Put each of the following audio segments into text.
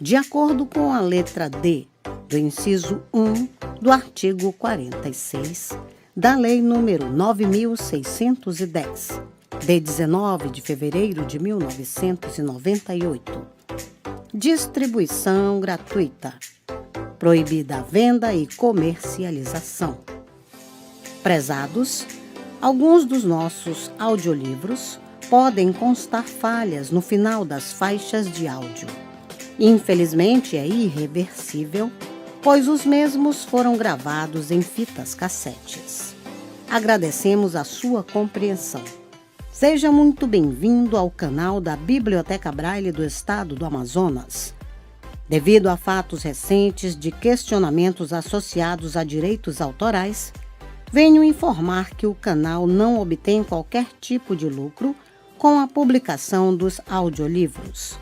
de acordo com a letra D do inciso 1 do artigo 46 da Lei nº 9.610, de 19 de fevereiro de 1998. Distribuição gratuita. Proibida a venda e comercialização. Prezados, alguns dos nossos audiolivros podem constar falhas no final das faixas de áudio. Infelizmente, é irreversível, pois os mesmos foram gravados em fitas cassetes. Agradecemos a sua compreensão. Seja muito bem-vindo ao canal da Biblioteca Braille do Estado do Amazonas. Devido a fatos recentes de questionamentos associados a direitos autorais, venho informar que o canal não obtém qualquer tipo de lucro com a publicação dos audiolivros.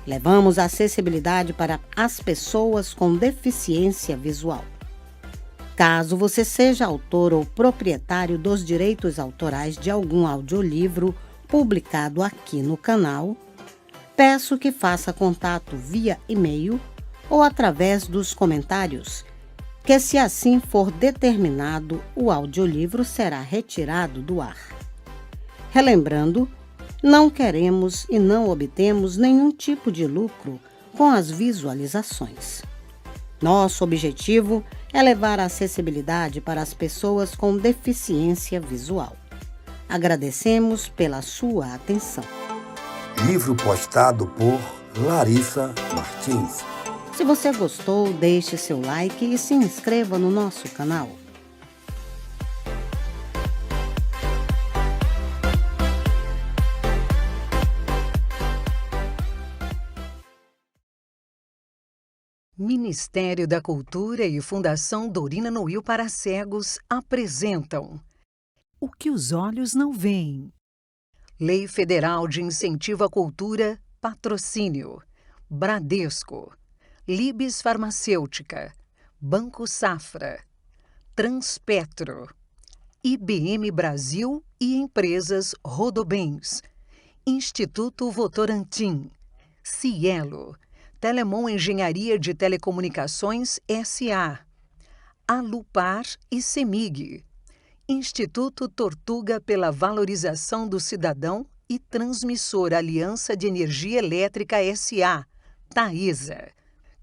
Levamos a acessibilidade para as pessoas com deficiência visual. Caso você seja autor ou proprietário dos direitos autorais de algum audiolivro publicado aqui no canal, peço que faça contato via e-mail ou através dos comentários, que se assim for determinado, o audiolivro será retirado do ar. Relembrando, não queremos e não obtemos nenhum tipo de lucro com as visualizações. Nosso objetivo é levar a acessibilidade para as pessoas com deficiência visual. Agradecemos pela sua atenção. Livro postado por Larissa Martins. Se você gostou, deixe seu like e se inscreva no nosso canal. Ministério da Cultura e Fundação Dorina Noil para Cegos apresentam O que os olhos não veem. Lei Federal de Incentivo à Cultura, Patrocínio, Bradesco, Libes Farmacêutica, Banco Safra, Transpetro, IBM Brasil e Empresas Rodobens, Instituto Votorantim, Cielo, Telemon Engenharia de Telecomunicações S.A., Alupar e CEMIG, Instituto Tortuga pela Valorização do Cidadão e Transmissora Aliança de Energia Elétrica S.A., Taesa,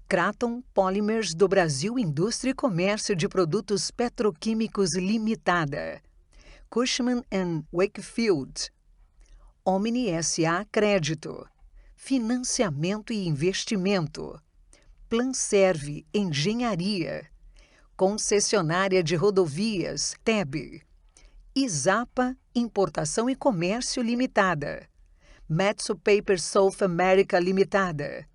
Kraton Polymers do Brasil Indústria e Comércio de Produtos Petroquímicos Limitada, Cushman & Wakefield, Omni S.A. Crédito, Financiamento e Investimento, Planserve Engenharia, Concessionária de Rodovias, TEB, Isapa Importação e Comércio Limitada, Metso Paper South America Limitada,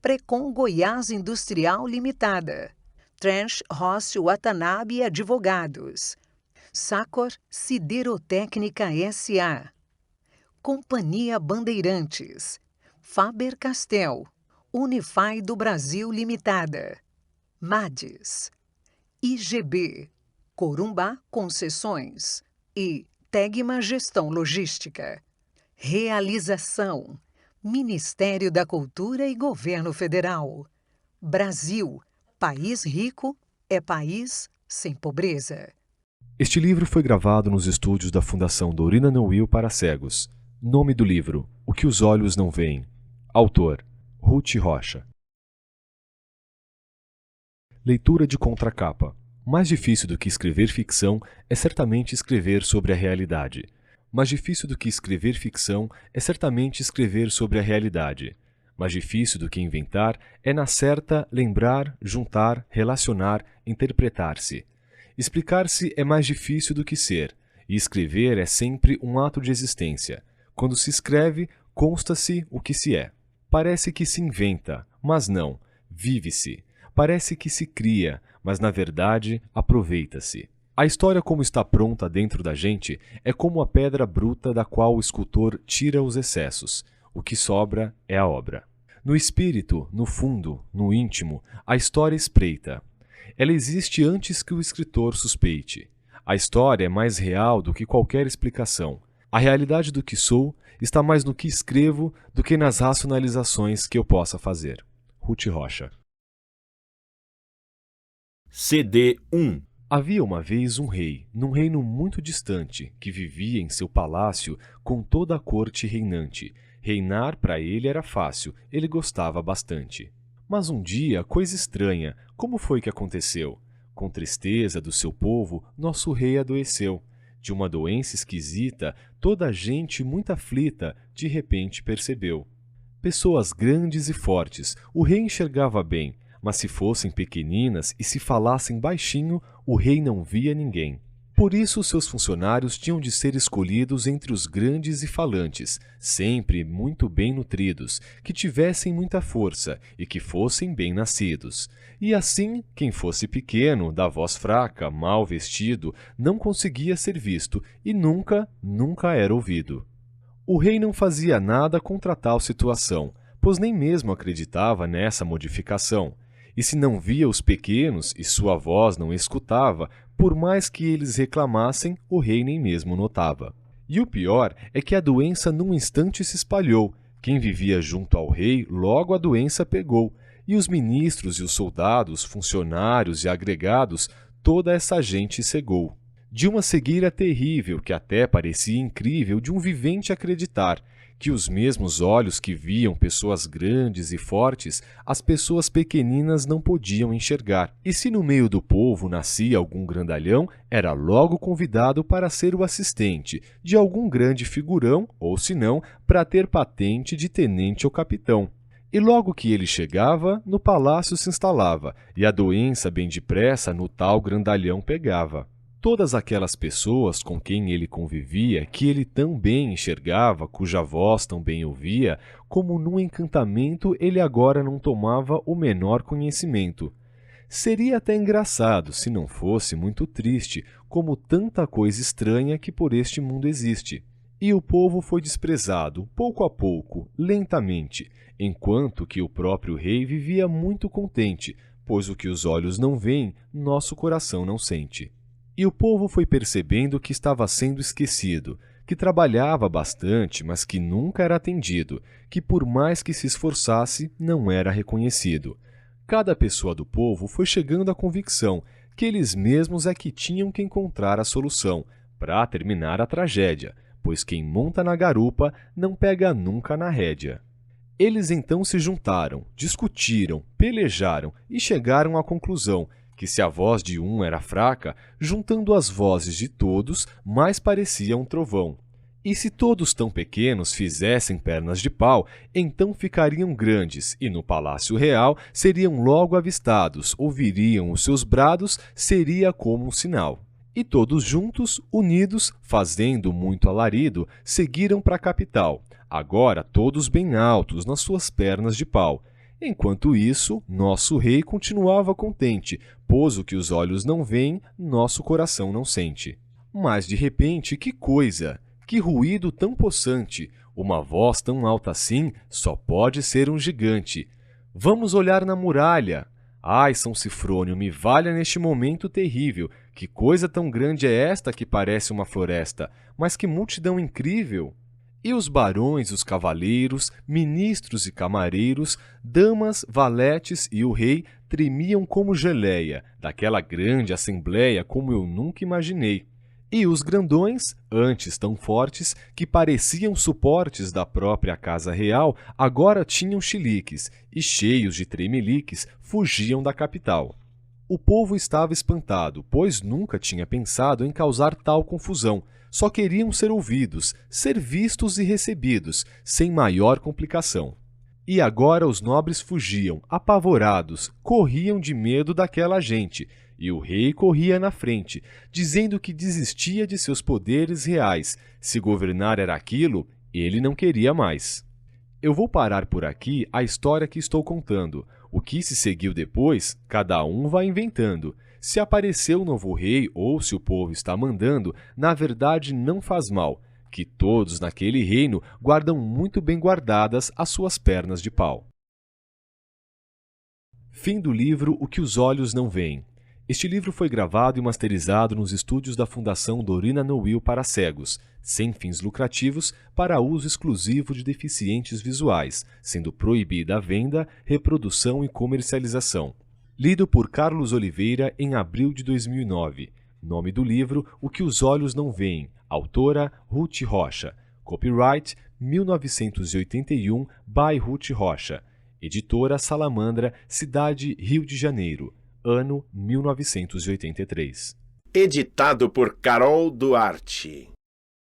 Precon Goiás Industrial Limitada, Trench Ross Watanabe Advogados, Sacor Siderotécnica S.A., Companhia Bandeirantes, Faber-Castell, Unify do Brasil Limitada, MADES, IGB, Corumbá Concessões e Tegma Gestão Logística. Realização: Ministério da Cultura e Governo Federal. Brasil, país rico, é país sem pobreza. Este livro foi gravado nos estúdios da Fundação Dorina Noil para Cegos. Nome do livro: O que os olhos não veem. Autor: Ruth Rocha. Leitura de contracapa. Mais difícil do que escrever ficção é certamente escrever sobre a realidade. Mais difícil do que escrever ficção é certamente escrever sobre a realidade. Mais difícil do que inventar é, na certa, lembrar, juntar, relacionar, interpretar-se. Explicar-se é mais difícil do que ser, e escrever é sempre um ato de existência. Quando se escreve, consta-se o que se é. Parece que se inventa, mas não, vive-se. Parece que se cria, mas na verdade aproveita-se. A história como está pronta dentro da gente é como a pedra bruta da qual o escultor tira os excessos. O que sobra é a obra. No espírito, no fundo, no íntimo, a história espreita. Ela existe antes que o escritor suspeite. A história é mais real do que qualquer explicação. A realidade do que sou está mais no que escrevo do que nas racionalizações que eu possa fazer. Ruth Rocha. CD1. Havia uma vez um rei, num reino muito distante, que vivia em seu palácio com toda a corte reinante. Reinar para ele era fácil, ele gostava bastante. Mas um dia, coisa estranha, como foi que aconteceu? Com tristeza do seu povo, nosso rei adoeceu. De uma doença esquisita, toda a gente muito aflita, de repente percebeu. Pessoas grandes e fortes, o rei enxergava bem, mas se fossem pequeninas e se falassem baixinho, o rei não via ninguém. Por isso, seus funcionários tinham de ser escolhidos entre os grandes e falantes, sempre muito bem nutridos, que tivessem muita força e que fossem bem nascidos. E assim, quem fosse pequeno, da voz fraca, mal vestido, não conseguia ser visto e nunca era ouvido. O rei não fazia nada contra tal situação, pois nem mesmo acreditava nessa modificação. E se não via os pequenos e sua voz não escutava, por mais que eles reclamassem, o rei nem mesmo notava. E o pior é que a doença num instante se espalhou. Quem vivia junto ao rei, logo a doença pegou. E os ministros e os soldados, funcionários e agregados, toda essa gente cegou. De uma cegueira terrível que até parecia incrível de um vivente acreditar, que os mesmos olhos que viam pessoas grandes e fortes, as pessoas pequeninas não podiam enxergar. E se no meio do povo nascia algum grandalhão, era logo convidado para ser o assistente de algum grande figurão, ou se não, para ter patente de tenente ou capitão. E logo que ele chegava, no palácio se instalava, e a doença bem depressa no tal grandalhão pegava. Todas aquelas pessoas com quem ele convivia, que ele tão bem enxergava, cuja voz tão bem ouvia, como num encantamento ele agora não tomava o menor conhecimento. Seria até engraçado se não fosse muito triste, como tanta coisa estranha que por este mundo existe. E o povo foi desprezado, pouco a pouco, lentamente, enquanto que o próprio rei vivia muito contente, pois o que os olhos não veem, nosso coração não sente. E o povo foi percebendo que estava sendo esquecido, que trabalhava bastante, mas que nunca era atendido, que por mais que se esforçasse, não era reconhecido. Cada pessoa do povo foi chegando à convicção que eles mesmos é que tinham que encontrar a solução para terminar a tragédia, pois quem monta na garupa não pega nunca na rédea. Eles então se juntaram, discutiram, pelejaram e chegaram à conclusão que se a voz de um era fraca, juntando as vozes de todos, mais parecia um trovão. E se todos tão pequenos fizessem pernas de pau, então ficariam grandes, e no palácio real seriam logo avistados, ouviriam os seus brados, seria como um sinal. E todos juntos, unidos, fazendo muito alarido, seguiram para a capital, agora todos bem altos nas suas pernas de pau. Enquanto isso, nosso rei continuava contente, pois o que os olhos não veem, nosso coração não sente. Mas de repente, que coisa! Que ruído tão possante! Uma voz tão alta assim só pode ser um gigante. Vamos olhar na muralha! Ai, São Cifrônio, me valha neste momento terrível! Que coisa tão grande é esta que parece uma floresta? Mas que multidão incrível! E os barões, os cavaleiros, ministros e camareiros, damas, valetes e o rei tremiam como geleia, daquela grande assembleia como eu nunca imaginei. E os grandões, antes tão fortes, que pareciam suportes da própria casa real, agora tinham chiliques e, cheios de tremeliques, fugiam da capital. O povo estava espantado, pois nunca tinha pensado em causar tal confusão. Só queriam ser ouvidos, ser vistos e recebidos, sem maior complicação. E agora os nobres fugiam, apavorados, corriam de medo daquela gente, e o rei corria na frente, dizendo que desistia de seus poderes reais. Se governar era aquilo, ele não queria mais. Eu vou parar por aqui a história que estou contando. O que se seguiu depois, cada um vai inventando. Se apareceu o novo rei ou se o povo está mandando, na verdade não faz mal, que todos naquele reino guardam muito bem guardadas as suas pernas de pau. Fim do livro O que os olhos não veem. Este livro foi gravado e masterizado nos estúdios da Fundação Dorina Noil para cegos, sem fins lucrativos, para uso exclusivo de deficientes visuais, sendo proibida a venda, reprodução e comercialização. Lido por Carlos Oliveira em abril de 2009. Nome do livro: O que os olhos não veem. Autora: Ruth Rocha. Copyright 1981 by Ruth Rocha. Editora Salamandra, Cidade, Rio de Janeiro. Ano 1983. Editado por Carol Duarte.